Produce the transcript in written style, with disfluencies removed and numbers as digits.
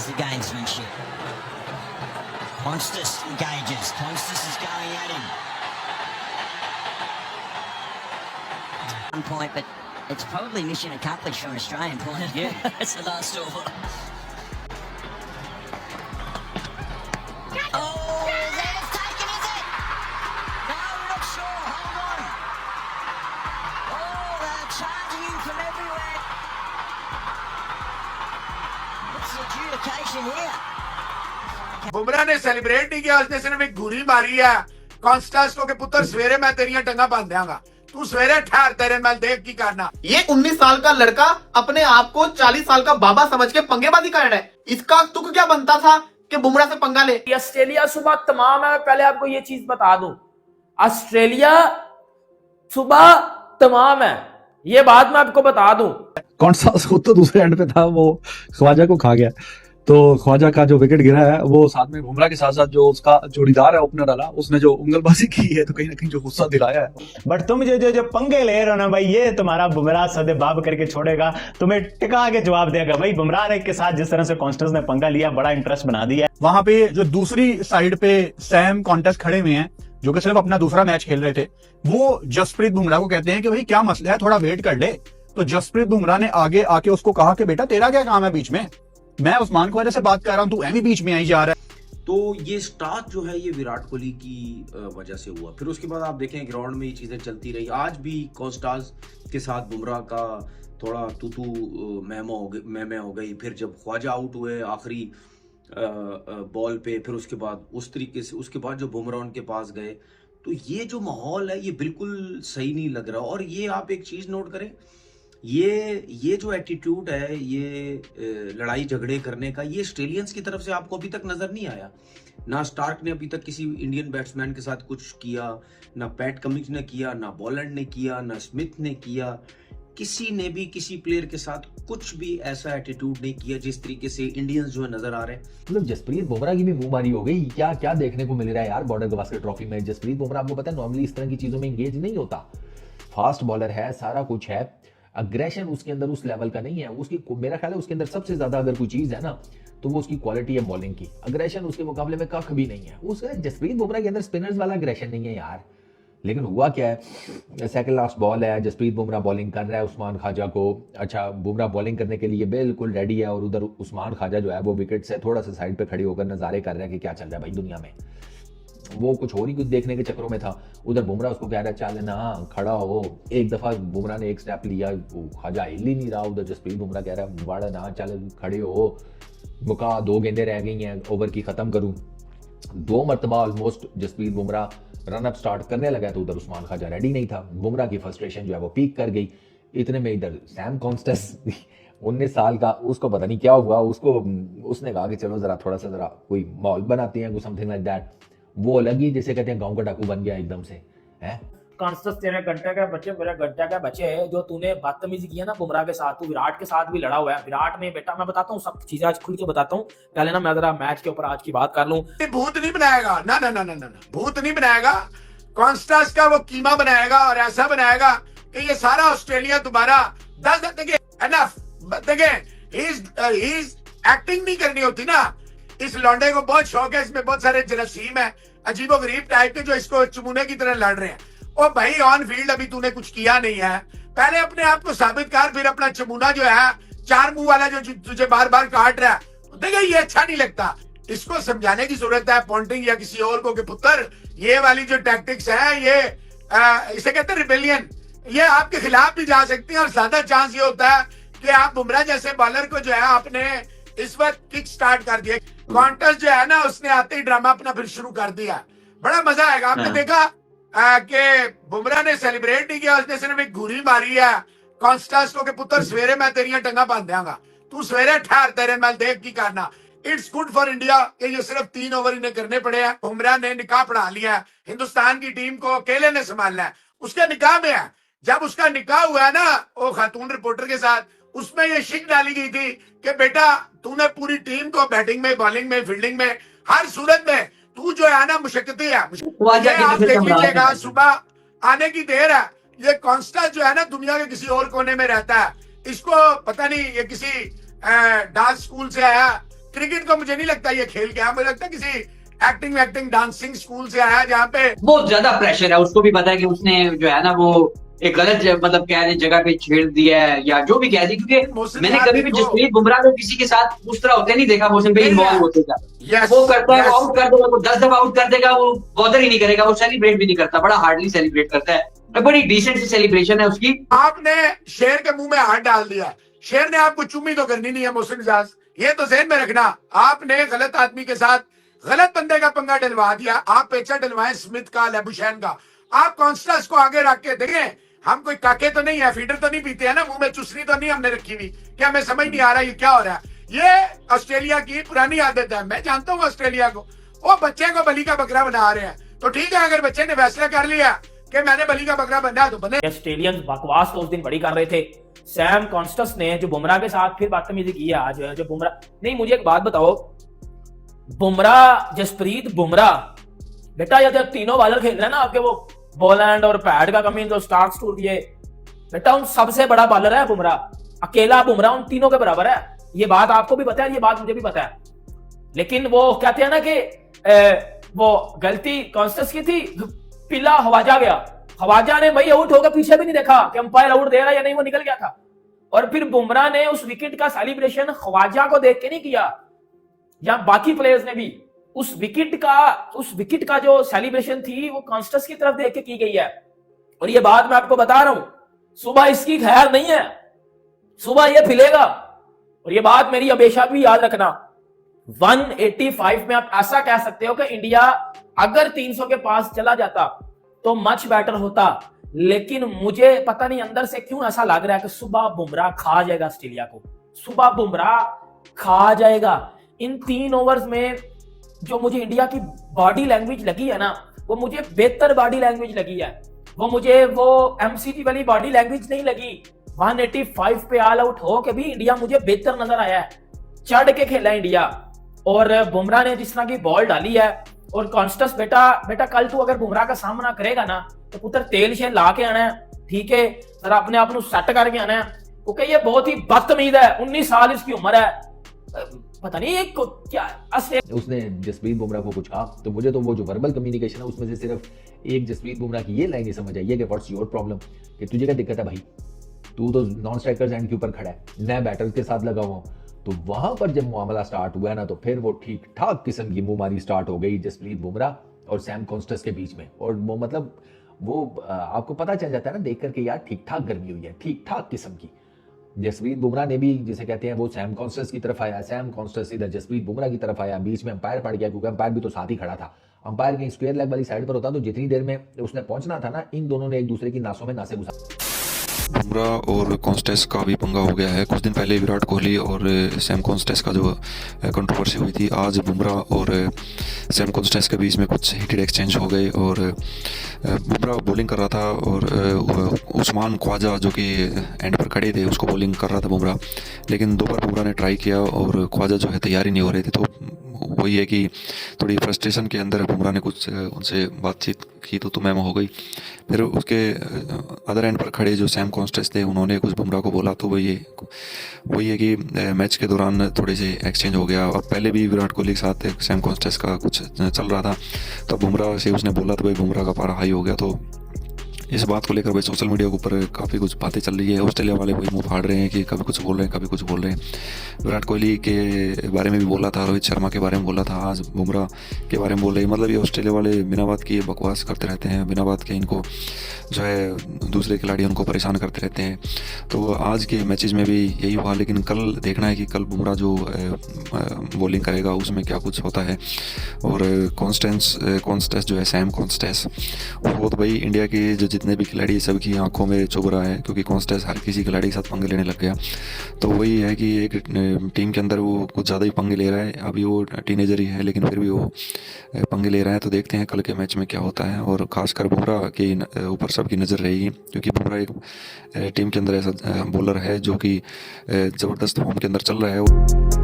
is the gamesmanship. Constas engages. Constas is going at him. One point, but it's probably mission accomplished from an Australian point of view. That's the last over. Oh, is that it's taken, is it? No, we're not sure. Hold on. Oh, they're charging him from everywhere. What's the adjudication here? Bumrah ने celebrate नहीं किया, उसने सिर्फ एक घूरी मारी है Konstas को कि पुत्र सवेरे मैं तेरियां टंगा बांध देंगा, तू सवेरे ठहर, तेरे मैं देख की करना। ये 19 साल का लड़का अपने आप को 40 साल का बाबा समझ के पंगेबाजी कर रहा है। इसका तुक क्या बनता था कि बुमराह से पंगा ले। ऑस्ट्रेलिया सुबह तमाम है, पहले आपको ये चीज बता दूं, ऑस्ट्रेलिया सुबह तमाम है, ये बात मैं आपको बता दूं। कॉन्स्टास खुद तो दूसरे एंड पे था, वो ख्वाजा को खा गया, तो ख्वाजा का जो विकेट गिरा है वो साथ में बुमराह के साथ साथ जो उसका जोड़ीदार है ओपनर वाला, उसने जो उंगलबाजी की है तो कहीं ना कहीं जो गुस्सा दिलाया है। बट तुम जो पंगे ले रहे हो ना भाई, ये तुम्हारा बुमराह सदे बाब करके छोड़ेगा, तुम्हें टिका के जवाब देगा भाई। बुमराह ने के साथ जिस तरह से कॉन्स्टेंस ने पंगा लिया, बड़ा इंटरेस्ट बना दिया। वहां पे जो दूसरी साइड पे सैम कॉन्टेस्ट खड़े हुए हैं जो कि सिर्फ अपना दूसरा मैच खेल रहे थे, वो जसप्रीत बुमराह को कहते हैं कि भाई क्या मसला है, थोड़ा वेट कर ले। तो जसप्रीत बुमराह ने आगे आके उसको कहा कि बेटा तेरा क्या काम है बीच में, मैं उस्मान ख्वाजा से बात कर रहा हूं, तू ऐवी बीच में आई जा रहा है। तो ये स्टार्ट जो है ये विराट कोहली की वजह से हुआ। फिर उसके बाद आप देखें ग्राउंड में ये चीजें चलती रही। आज भी कॉन्स्टास के साथ बुमराह का थोड़ा तू मैं हो गई। फिर जब ख्वाजा आउट हुए आखिरी बॉल पे, फिर उसके बाद उस तरीके से उसके बाद जो बुमराह उनके पास गए, तो ये जो माहौल है ये बिल्कुल सही नहीं लग रहा। और ये आप एक चीज नोट करें, ये जो एटीट्यूड है, ये लड़ाई झगड़े करने का, ये ऑस्ट्रेलियंस की तरफ से आपको अभी तक नजर नहीं आया। ना स्टार्क ने अभी तक किसी इंडियन बैट्समैन के साथ कुछ किया, ना पैट कमिंस ने किया, ना बॉलैंड ने किया, ना स्मिथ ने किया, किसी ने भी किसी प्लेयर के साथ कुछ भी ऐसा एटीट्यूड नहीं किया जिस तरीके से इंडियंस जो है नजर आ रहे हैं। मतलब जसप्रीत बुमराह की भी मुंहमारी हो गई। क्या क्या देखने को मिल रहा है यार बॉर्डर गवास्कर ट्रॉफी में। जसप्रीत बुमराह आपको पता है नॉर्मली इस तरह की चीजों में एंगेज नहीं होता। फास्ट बॉलर है, सारा कुछ है, अग्रेशन उसके अंदर उस लेवल का नहीं है। उसकी मेरा ख्याल है उसके अंदर सबसे ज्यादा अगर कोई चीज है ना तो वो उसकी क्वालिटी है बॉलिंग की। अग्रेशन उसके मुकाबले में कख भी नहीं है। उसका जसप्रीत बुमराह के अंदर स्पिनर्स वाला अग्रेशन नहीं है यार। लेकिन हुआ क्या है, सेकंड लास्ट बॉल है, जसप्रीत बुमराह बॉलिंग कर रहा है उस्मान ख्वाजा को। अच्छा, बुमराह बॉलिंग करने के लिए बिल्कुल रेडी है और उधर उस्मान ख्वाजा जो है वो विकेट से थोड़ा सा साइड पे खड़ी होकर नजारे कर रहा है कि क्या चल रहा है भाई दुनिया में। वो कुछ और ही कुछ देखने के चक्रों में था। उधर बुमराह उसको कह रहा है चल ना खड़ा हो। एक दफा बुमराह ने एक स्टेप लिया, वो ख्वाजा हिल ही नहीं रहा। उधर जसप्रीत बुमराह कह रहा है वाड़ा ना चल खड़े हो, मुका 2 गेंदें रह गई हैं ओवर की, खत्म करूं। 2 मरतबा almost Jasprit Bumrah run up start करने लगा तो उधर उस्मान ख्वाजा रेडी नहीं था। बुमराह की फ्रस्ट्रेशन जो है वो पीक कर गई। इतने में इधर सैम कॉन्स्टेंस 19 साल का, उसको पता नहीं क्या हुआ, उसने कहा कि चलो थोड़ा सा कोई माहौल बनाते हैं, समथिंग लाइक दैट। वो अलग ही जिसे कहते हैं गांव का डाकू बन गया एकदम से है। कॉन्स्टेंस तेरे घंटे का बच्चे, मेरे घंटे का बच्चे है। जो तूने बदतमीजी किया ना बुमराह के साथ, तू विराट के साथ भी लड़ा हुआ है। विराट में बेटा मैं बताता हूँ सब चीजें आज खुल के बताता हूँ। पहले ना मैं जरा मैच के ऊपर आज की बात कर लूं। भूत नहीं बनाएगा, ना ना ना ना ना, भूत नहीं बनाएगा। कॉन्स्टास का वो कीमा बनाएगा और ऐसा बनाएगा कि ये सारा ऑस्ट्रेलिया तुम्हारा 10 एनफ एक्टिंग नहीं करनी होती ना। इस लौंडे को बहुत शौक है, इसमें बहुत सारे जरासीम है अजीबो गरीब टाइप के जो इसको चुमुने की तरह लड़ रहे हैं। ओ भाई ऑन फील्ड अभी तूने कुछ किया नहीं है, पहले अपने आप को साबित कर, फिर अपना चमुना जो है 4 मुंह वाला जो तुझे बार बार काट रहा है, देखिए ये अच्छा नहीं लगता। इसको समझाने की जरूरत है पॉन्टिंग या किसी और को कि पुत्र ये वाली जो टैक्टिक्स है ये इसे कहते हैं रिबेलियन, ये आपके खिलाफ भी जा सकती है। और ज्यादा चांस ये होता है कि आप बुमराह जैसे बॉलर को जो है आपने इस वक्त किक स्टार्ट कर दिया। कॉन्टेस्ट जो है ना उसने आते ही ड्रामा अपना फिर शुरू कर दिया। बड़ा मजा आएगा। आपने देखा कि बुमराह ने सेलिब्रेट नहीं किया, उसने सिर्फ एक घूरी मारी है कॉन्स्टास को कि पुत्र सवेरे मैं तेरियां टंगा बांध देंगा, तू सवेरे ठहर, तेरे मैं देख की करना। इट्स गुड फॉर इंडिया कि ये सिर्फ 3 ओवर इन्हें करने पड़े हैं। बुमराह ने निकाह पढ़ा लिया है, हिंदुस्तान की टीम को अकेले ने संभालना है। उसके निकाह में है, जब उसका निकाह हुआ है ना वो खातून रिपोर्टर के साथ, उसमें ये शिक डाली गई थी कि बेटा तूने पूरी टीम को बैटिंग में, बॉलिंग में, फील्डिंग में, हर सूरत में तू जो है ना मुशक्कती है। ये आप देख लीजिएगा, सुबह आने की देर है। ये कॉन्स्टेंस जो है ना दुनिया के किसी और कोने में रहता है, इसको पता नहीं ये किसी डांस स्कूल से आया क्रिकेट को मुझे नहीं लगता ये खेल गया, मुझे लगता है किसी एक्टिंग डांसिंग स्कूल से आया जहाँ पे बहुत ज्यादा प्रेशर है। उसको भी पता है कि उसने जो है ना वो एक गलत मतलब कह रहे जगह पे छेड़ दिया है या जो भी कह दी, क्योंकि मैंने कभी भी जसप्रीत बुमराह को किसी के साथ उस तरह होते नहीं देखा मोशन पे इन्वॉल्व होते का। वो करता है आउट कर देगा, वो 10 दफा आउट कर देगा, वो बॉदर ही नहीं करेगा, वो सेलिब्रेट भी नहीं करता, बड़ा हार्डली सेलिब्रेट करता है, बड़ी डिसेंट सी सेलिब्रेशन है उसकी। आपने शेर के मुंह में हाथ डाल दिया, शेर ने आपको चुम्मी तो करनी नहीं है मोहसिन इजाज, ये तो ज़हन में रखना। आपने गलत आदमी के साथ गलत बंदे का पंगा डलवा दिया। आप पेचा डलवाएं स्मिथ का, लेबुशैन का, आप कॉन्स्टेंस को आगे रख के देखें। हम कोई काके तो नहीं है, फीडर तो नहीं पीते हैं ना, मुंह में चुसनी तो नहीं हमने रखी हुई। क्या हमें समझ नहीं आ रहा ये क्या हो रहा है? ये ऑस्ट्रेलिया की पुरानी आदत है, मैं जानता हूँ ऑस्ट्रेलिया को, वो बच्चे को बलि का बकरा बना रहे हैं। तो ठीक है, अगर बच्चे ने फैसला कर लिया कि मैंने बलि का बकरा बनना है तो बने। ऑस्ट्रेलियंस बकवास तो उस दिन बड़ी कर रहे थे। सैम कॉन्स्टेंस ने जो बुमराह के साथ फिर बदतमीजी की है आज, जो बुमराह नहीं, मुझे एक बात बताओ, बुमराह, जसप्रीत बुमराह, बेटा ये जब तीनों बॉलर खेल रहे हैं ना आपके, वो बॉलैंड और पैड का कमी जो स्टार्क्स टूट दिए, बेटा उन सबसे बड़ा बॉलर है बुमराह, अकेला बुमराह उन तीनों के बराबर है। ये बात आपको भी पता है, ये बात मुझे भी पता है। लेकिन वो कहते हैं ना कि वो गलती कॉन्स्टेंस की थी, पिला हवाजा गया, हवाजा ने भाई आउट होकर पीछे भी नहीं देखा कि अंपायर आउट दे रहा है या नहीं, वो निकल गया था। और फिर बुमराह ने उस विकेट का सेलिब्रेशन ख्वाजा को देख के नहीं किया, या बाकी प्लेयर्स ने भी उस विकेट का जो सेलिब्रेशन थी वो कॉन्स्टेंस की तरफ देख के की गई है। और ये बात मैं आपको बता रहा हूं, सुबह इसकी खैर नहीं है, सुबह ये फिलेगा। और ये बात मेरी हमेशा भी याद रखना, 185 में आप ऐसा कह सकते हो कि इंडिया अगर 300 के पास चला जाता तो मच बेटर होता। लेकिन मुझे पता नहीं अंदर से क्यों ऐसा लग रहा है कि सुबह बुमराह खा जाएगा ऑस्ट्रेलिया को, सुबह बुमराह खा जाएगा। इन 3 ओवर्स में जो मुझे इंडिया की बॉडी लैंग्वेज लगी है ना, वो मुझे बेहतर बॉडी लैंग्वेज लगी है, वो मुझे वो एमसीजी वाली बॉडी लैंग्वेज नहीं लगी। 185 पे ऑल आउट हो के भी इंडिया मुझे बेहतर नजर आया है, चढ़ के खेला इंडिया। और बुमराह ने जिस तरह की बॉल डाली है, और कॉन्स्टेंस बेटा कल तू अगर बुमराह का सामना करेगा ना तो पुत्र तेल शेल ला के आना है, ठीक है, जरा अपने आप को सेट करके आना है, क्योंकि ये बहुत ही बदतमीज है। 19 साल इसकी उम्र है, पता नहीं एक क्या उसने जसप्रीत बुमराह को कुछ कहा, तो मुझे तो वो जो वर्बल कम्युनिकेशन है उसमें से सिर्फ एक जसप्रीत बुमराह की ये लाइन ही समझ आई है कि व्हाट्स योर प्रॉब्लम, कि तुझे क्या दिक्कत है भाई, तू तो नॉन स्ट्राइकर्स एंड के ऊपर खड़ा है, मैं बैटर्स के साथ लगा हुआ हूं। तो वहां पर जब मामला स्टार्ट हुआ ना, तो फिर वो ठीक ठाक किस्म की मुंहमारी स्टार्ट हो गई जसप्रीत बुमराह और सैम कॉन्स्टेंस के बीच में। और वो मतलब वो आपको पता चल जाता है ना देख करके, यार ठीक ठाक गर्मी हुई है, ठीक ठाक किस्म की। जसप्रीत बुमराह ने भी जिसे कहते हैं वो सैम कॉन्स्टेंस की तरफ आया, सैम कॉन्स्टेंस इधर जसप्रीत बुमराह की तरफ आया, बीच में अंपायर पड़ गया, क्योंकि अंपायर भी तो साथ ही खड़ा था। अंपायर कहीं स्क्वायर लेग वाली साइड पर होता तो जितनी देर में उसने पहुंचना था ना, इन दोनों ने एक दूसरे की नासों में नासे घुसा। बुमराह और कॉन्स्टेंस का भी पंगा हो गया है। कुछ दिन पहले विराट कोहली और सैम कॉन्स्टेंस का जो कंट्रोवर्सी हुई थी, आज बुमराह और सैम कॉन्स्टेंस के बीच में कुछ हीटेड एक्सचेंज हो गए। और बुमराह बॉलिंग कर रहा था और उस्मान ख्वाजा जो कि एंड पर खड़े थे उसको बॉलिंग कर रहा था बुमराह, लेकिन 2 बार बुमराह ने ट्राई किया और ख्वाजा जो है तैयार ही नहीं हो रहे थे। तो वही है कि थोड़ी फ्रस्ट्रेशन के अंदर बुमराह ने कुछ उनसे बातचीत की तो मैम हो गई। फिर उसके अदर एंड पर खड़े जो सैम कॉन्स्टेंस थे उन्होंने कुछ बुमराह को बोला, तो वही है कि मैच के दौरान थोड़े से एक्सचेंज हो गया। और पहले भी विराट कोहली के साथ सैम कॉन्स्टेंस का कुछ चल रहा था, तो बुमराह से उसने बोला तो भाई बुमराह का पारा हाई हो गया। तो इस बात को लेकर भाई सोशल मीडिया के ऊपर काफ़ी कुछ बातें चल रही है। ऑस्ट्रेलिया वाले वही मुँह फाड़ रहे हैं कि कभी कुछ बोल रहे हैं, कभी कुछ बोल रहे हैं। विराट कोहली के बारे में भी बोला था, रोहित शर्मा के बारे में बोला था, आज बुमराह के बारे में बोल रहे हैं। मतलब ये ऑस्ट्रेलिया वाले बिना बात के बकवास करते रहते हैं, बिना बात के इनको जो है दूसरे खिलाड़ी उनको परेशान करते रहते हैं। तो आज के मैचेस में भी यही हुआ, लेकिन कल देखना है कि कल बुमराह जो बॉलिंग करेगा उसमें क्या कुछ होता है। और कॉन्स्टेंस जो है सैम कॉन्स्टेंस, वो तो भाई इंडिया के जो जितने भी खिलाड़ी सबकी आंखों में चुभ रहा है, क्योंकि कॉन्स्टेंस हर किसी खिलाड़ी के साथ पंगे लेने लग गया। तो वही है कि एक टीम के अंदर वो कुछ ज़्यादा ही पंगे ले रहा है। अभी वो टीनेजर ही है लेकिन फिर भी वो पंगे ले रहा है। तो देखते हैं कल के मैच में क्या होता है। और ख़ासकर बुमराह के ऊपर सबकी नज़र रहेगी, क्योंकि बुमराह एक टीम के अंदर ऐसा बॉलर है जो कि ज़बरदस्त फॉर्म के अंदर चल रहा है।